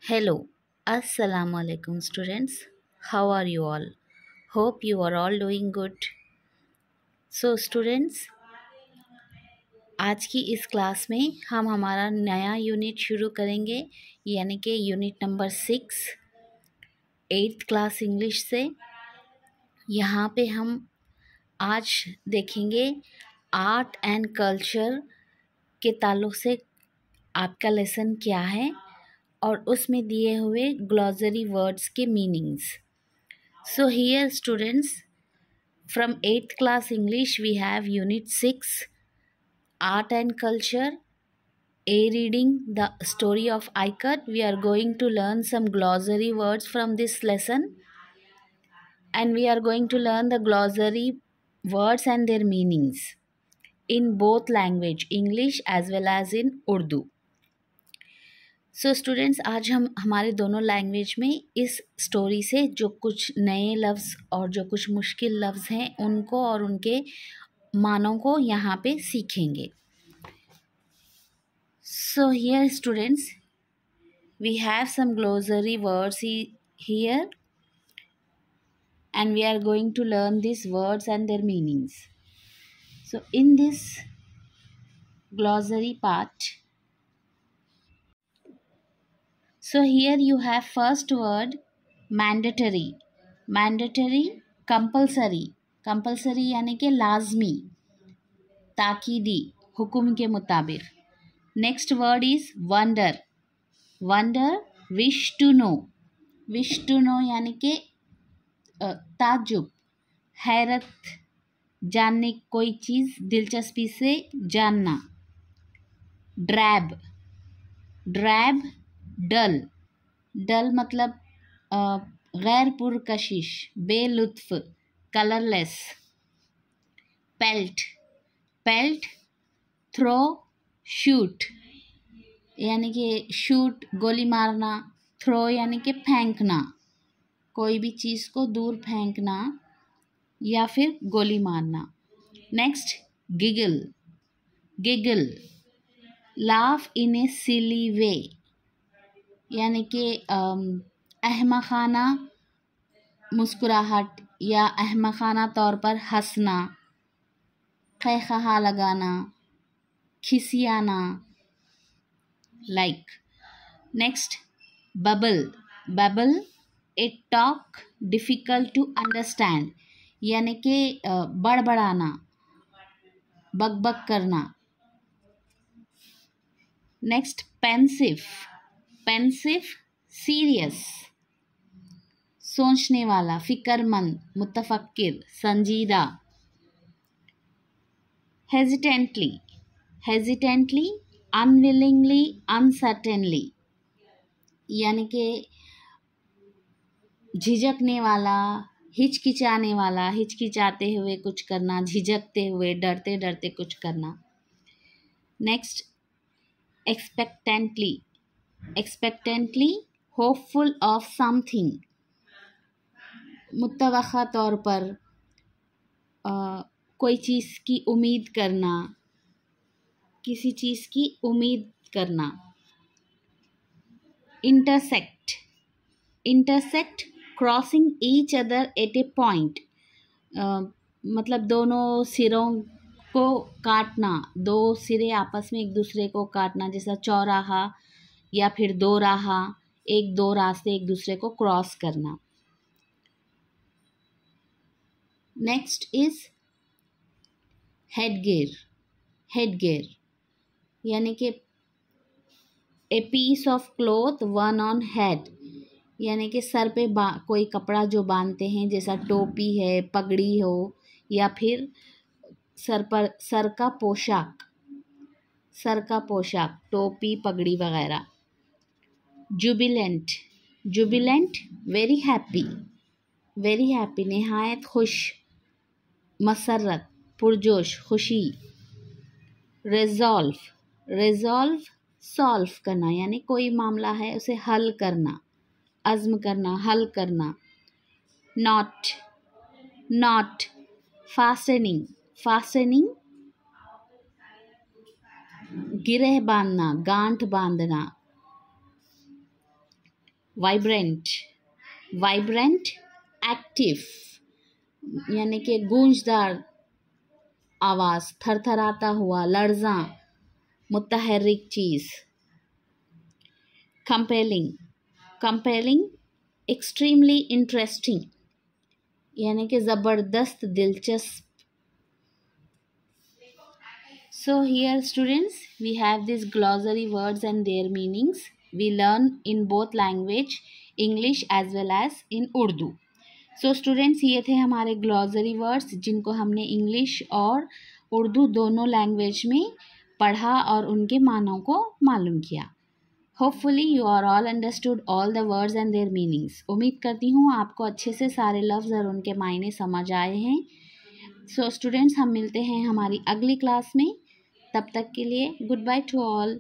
Hello, Assalamu alaikum students. How are you all? Hope you are all doing good. So students, आज की इस class में हम हमारा नया यूनिट शुरू करेंगे यानी कि unit number 6 8th class English से। यहाँ पे हम आज देखेंगे आर्ट एंड कल्चर के ताल्लुक से आपका लेसन क्या है और उसमें दिए हुए ग्लॉसरी वर्ड्स के meanings. So here students, from 8th class English we have unit 6 art and culture, a reading the story of Ikat. We are going to learn some glossary words from this lesson and we are going to learn the glossary words and their meanings in both language, English as well as in Urdu. So students, आज हम हमारे दोनों language में इस story से जो कुछ नए लफ्ज़ और जो कुछ मुश्किल लफ्ज़ हैं उनको और उनके मानों को यहाँ पे सीखेंगे। So here students, we have some glossary words here and we are going to learn these words and their meanings. So in this glossary part, so here you have first word mandatory. Mandatory compulsory. Compulsory यानी कि लाजमी, ताकीदी, हुक्म के मुताबिक. Next word is wonder. Wonder wish to know. Wish to know यानी कि ताज्जुब, हैरत, जानने कोई चीज़ दिलचस्पी से जानना. ड्रैब. ड्रैब डल. डल मतलब गैर पुरकशिश, बेलुत्फ, colourless. Pelt. Pelt throw, shoot यानी कि शूट गोली मारना, थ्रो यानी कि फेंकना, कोई भी चीज़ को दूर फेंकना या फिर गोली मारना. Next giggle. Giggle laugh in a silly way यानी कि अहमखाना मुस्कुराहट या अहमखाना तौर पर हंसना, खैखहा लगाना, खिसियाना, like. Next babble. Babble a talk difficult to understand यानी कि बड़बड़ाना, बकबक करना. Next pensive. पेंसिव सीरियस, सोचने वाला, फिक्रमंद, मुतफक्किर, संजीदा. हेजिटेंटली. हेजिटेंटली अनविलिंगली, अनसर्टेनली यानी कि झिझकने वाला, हिचकिचाने वाला, हिचकिचाते हुए कुछ करना, झिझकते हुए, डरते डरते कुछ करना. नेक्स्ट एक्सपेक्टेंटली. एक्सपेक्टेंटली होपफुल ऑफ समथिंग, मुतवक्का तौर पर कोई चीज़ की उम्मीद करना, किसी चीज़ की उम्मीद करना. Intersect. Intersect crossing each other at A point मतलब दोनों सिरों को काटना, दो सिरे आपस में एक दूसरे को काटना, जैसा चौराहा या फिर दो राहा, एक दो रास्ते एक दूसरे को क्रॉस करना. Next is headgear. हेडगेयर यानी कि a piece of cloth worn on head यानी कि सर पे कोई कपड़ा जो बांधते हैं, जैसा टोपी है, पगड़ी हो या फिर सर का पोशाक, सर का पोशाक, टोपी, पगड़ी वगैरह. Jubilant. Jubilant very happy. Very happy नहायत खुश, मसरत, पुरजोश, खुशी. रिजॉल्व. रिजॉल्व सॉल्व करना यानी कोई मामला है उसे हल करना, अज़्म करना, हल करना. नॉट. Not fastening. फास्टनिंग गिरह बांधना, गांठ बांधना. वाइब्रेंट, वाइब्रेंट एक्टिव यानी कि गूंजदार आवाज़, थरथराता हुआ, लर्जा, मुतहर्रिक चीज़। कंपेलिंग, कंपेलिंग एक्सट्रीमली इंटरेस्टिंग यानी कि ज़बरदस्त, दिलचस्प। So here students we have these glossary words and their meanings. We learn in both language, English as well as in Urdu. So students ये थे हमारे glossary words जिनको हमने इंग्लिश और उर्दू दोनों लैंग्वेज में पढ़ा और उनके मानों को मालूम किया। Hopefully you are all understood all the words and their meanings. उम्मीद करती हूँ आपको अच्छे से सारे लफ्ज़ और उनके मायने समझ आए हैं। So students हम मिलते हैं हमारी अगली क्लास में। तब तक के लिए गुड बाय टू ऑल।